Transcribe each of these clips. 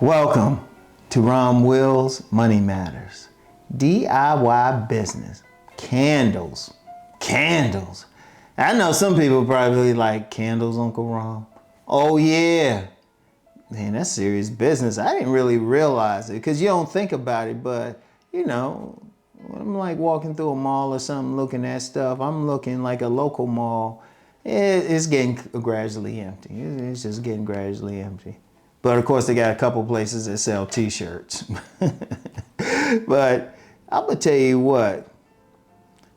Welcome to Rom Wills Money Matters. DIY business. Candles. Candles. I know some people probably like candles, Uncle Rom. Oh yeah. Man, that's serious business. I didn't really realize it because you don't think about it, but you know, when I'm like walking through a mall or something looking at stuff, I'm looking like a local mall. It's getting gradually empty. It's just getting gradually empty. But of course, they got a couple places that sell T-shirts. But I'm gonna tell you what,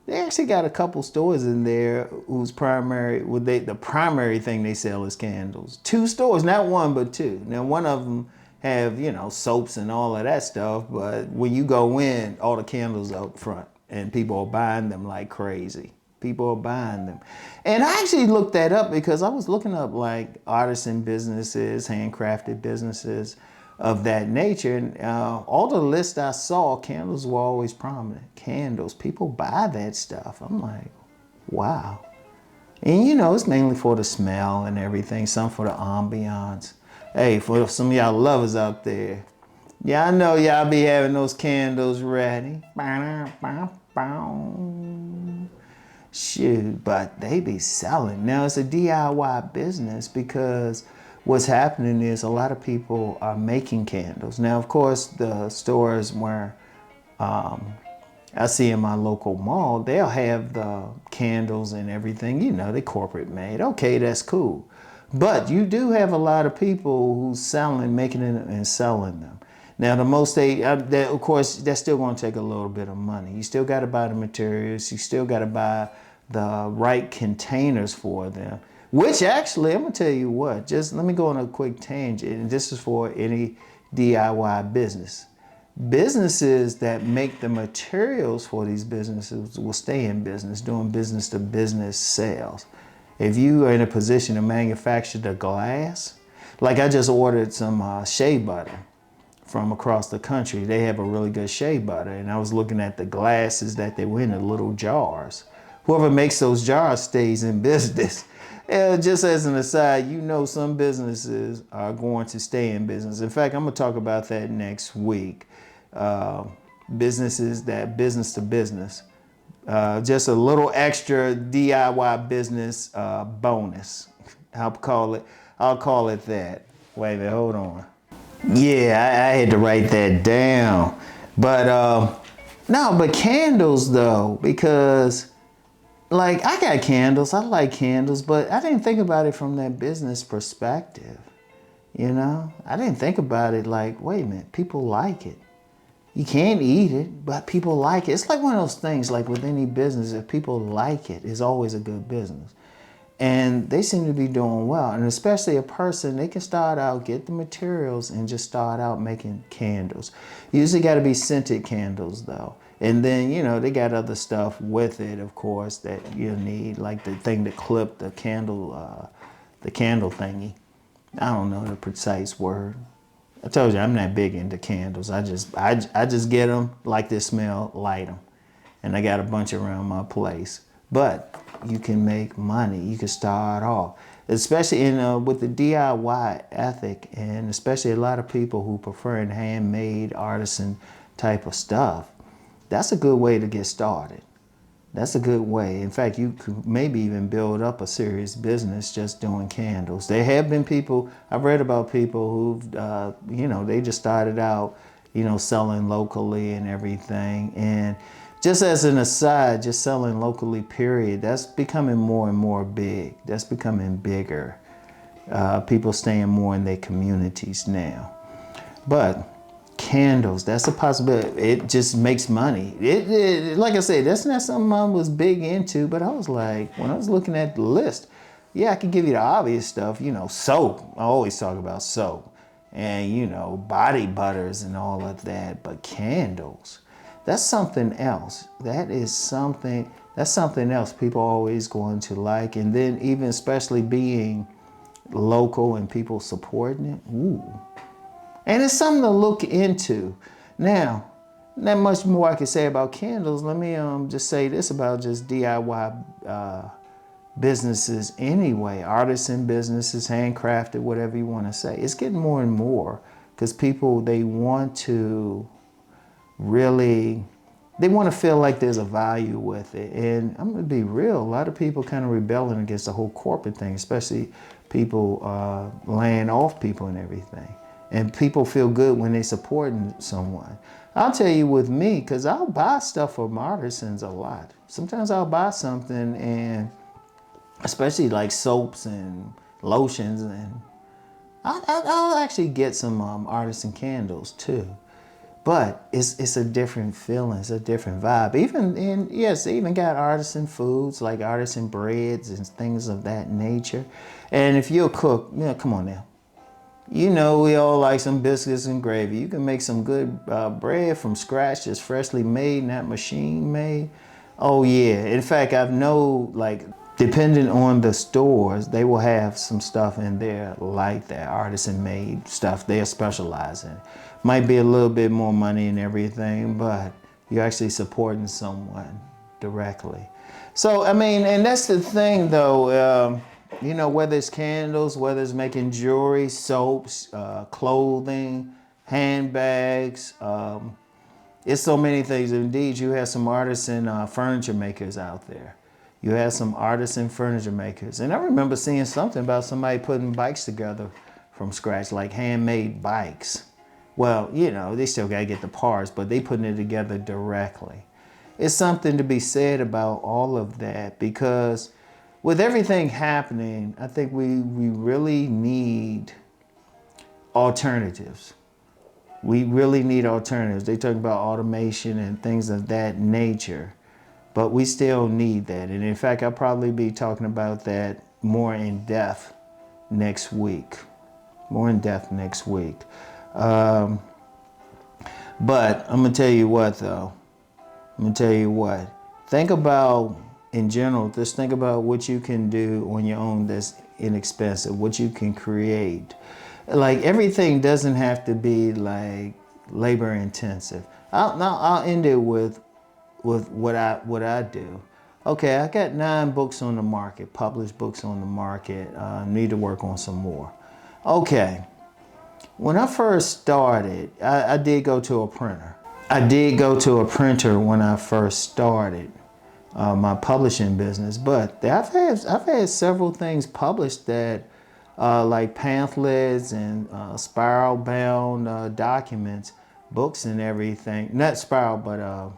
they actually got a couple stores in there whose the primary thing they sell is candles. Two stores, not one but two. Now one of them have soaps and all of that stuff, but when you go in, all the candles are up front, and people are buying them like crazy. People are buying them. And I actually looked that up because I was looking up like artisan businesses, handcrafted businesses of that nature. And all the lists I saw, candles were always prominent. Candles, people buy that stuff. I'm like, wow. And it's mainly for the smell and everything, some for the ambiance. Hey, for some of y'all lovers out there, yeah, I know y'all be having those candles ready. Shoot, but they be selling. Now it's a DIY business because what's happening is a lot of people are making candles. Now, of course, the stores where I see in my local mall, they'll have the candles and everything, they corporate made. Okay, that's cool. But you do have a lot of people who's selling, making it and selling them. Now, the most of course, that's still going to take a little bit of money. You still got to buy the materials. You still got to buy the right containers for them, which actually, I'm going to tell you what, just let me go on a quick tangent. And this is for any DIY business. Businesses that make the materials for these businesses will stay in business, doing business to business sales. If you are in a position to manufacture the glass, like I just ordered some shea butter from across the country. They have a really good shea butter, and I was looking at the glasses that they were in, the little jars. Whoever makes those jars stays in business. Just as an aside, some businesses are going to stay in business. In fact, I'm going to talk about that next week. Businesses that business to business. Just a little extra DIY business bonus. I'll call it that. Wait a minute, hold on. Yeah, I had to write that down. But no, but candles though, because like I got candles, I like candles, but I didn't think about it from that business perspective. I didn't think about it like, wait a minute, people like it. You can't eat it, but people like it. It's like one of those things, like with any business, if people like it, it's always a good business. And they seem to be doing well. And especially a person, they can start out, get the materials and just start out making candles. Usually got to be scented candles though. And then, they got other stuff with it, of course, that you need, like the thing to clip the candle thingy. I don't know the precise word. I told you I'm not big into candles. I just get them, like they smell, light them. And I got a bunch around my place. But you can make money. You can start off, especially with the DIY ethic, and especially a lot of people who prefer handmade, artisan type of stuff. That's a good way to get started. That's a good way. In fact, you could maybe even build up a serious business just doing candles. There have been people, I've read about people who've, they just started out, selling locally and everything. And just as an aside, just selling locally, period, that's becoming more and more big. That's becoming bigger. People staying more in their communities now. But candles, that's a possibility. It just makes money. Like I said, that's not something I was big into, but I was like, when I was looking at the list, yeah, I could give you the obvious stuff, soap. I always talk about soap and, body butters and all of that, but candles, that's something else. That's something else people are always going to like. And then even especially being local and people supporting it, ooh. And it's something to look into. Now, not much more I can say about candles. Let me just say this about just DIY businesses anyway. Artisan businesses, handcrafted, whatever you want to say. It's getting more and more because people, they want to really, they want to feel like there's a value with it. And I'm going to be real, a lot of people kind of rebelling against the whole corporate thing, especially people laying off people and everything. And people feel good when they're supporting someone. I'll tell you with me, because I'll buy stuff from artisans a lot. Sometimes I'll buy something, and especially like soaps and lotions, and I'll actually get some artisan candles too. But it's a different feeling, it's a different vibe. Yes, they even got artisan foods like artisan breads and things of that nature. And if you're a cook, come on now. You know, we all like some biscuits and gravy. You can make some good bread from scratch, just freshly made, not machine made. Oh yeah, in fact, I've know, like, depending on the stores, they will have some stuff in there like that, artisan made stuff they're specializing in. Might be a little bit more money and everything, but you're actually supporting someone directly. So, I mean, and that's the thing though, you know, whether it's candles, whether it's making jewelry, soaps, clothing, handbags, it's so many things. Indeed, you have some artisan furniture makers out there. You have some artisan furniture makers. And I remember seeing something about somebody putting bikes together from scratch, like handmade bikes. Well, you know, they still got to get the parts, but they putting it together directly. It's something to be said about all of that, because with everything happening, I think we really need alternatives. We really need alternatives. They talk about automation and things of that nature, but we still need that. And in fact, I'll probably be talking about that more in depth next week. More in depth next week. But I'm gonna tell you what though. I'm gonna tell you what. Think about, in general, just think about what you can do on your own that's inexpensive, what you can create. Like, everything doesn't have to be like labor intensive. I'll end it with what I do. Okay, I got 9 books on the market, published books on the market. Need to work on some more. Okay, when I first started, I did go to a printer. I did go to a printer when I first started my publishing business, but I've had several things published that like pamphlets and spiral bound documents, books and everything. Not spiral, but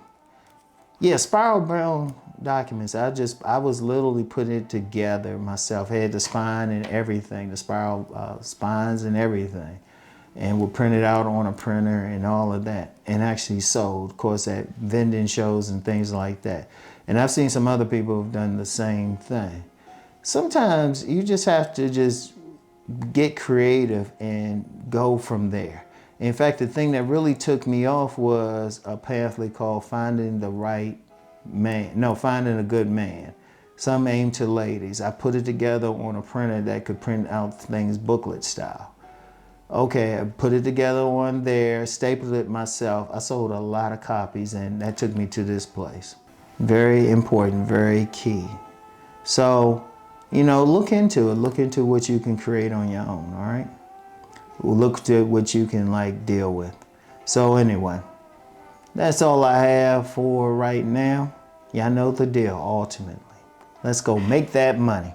yeah, spiral bound documents. I was literally putting it together myself. I had the spine and everything, the spiral spines and everything, and would print it out on a printer and all of that, and actually sold, of course, at vending shows and things like that. And I've seen some other people who've done the same thing. Sometimes you just have to just get creative and go from there. In fact, the thing that really took me off was a pamphlet called Finding the Right Man. No, Finding a Good Man. Some aimed to ladies. I put it together on a printer that could print out things booklet style. Okay, I put it together on there, stapled it myself. I sold a lot of copies, and that took me to this place. Very important, very key. So, you know, look into it. Look into what you can create on your own, all right? Look to what you can, like, deal with. So anyway, that's all I have for right now. Y'all know the deal, ultimately. Let's go make that money.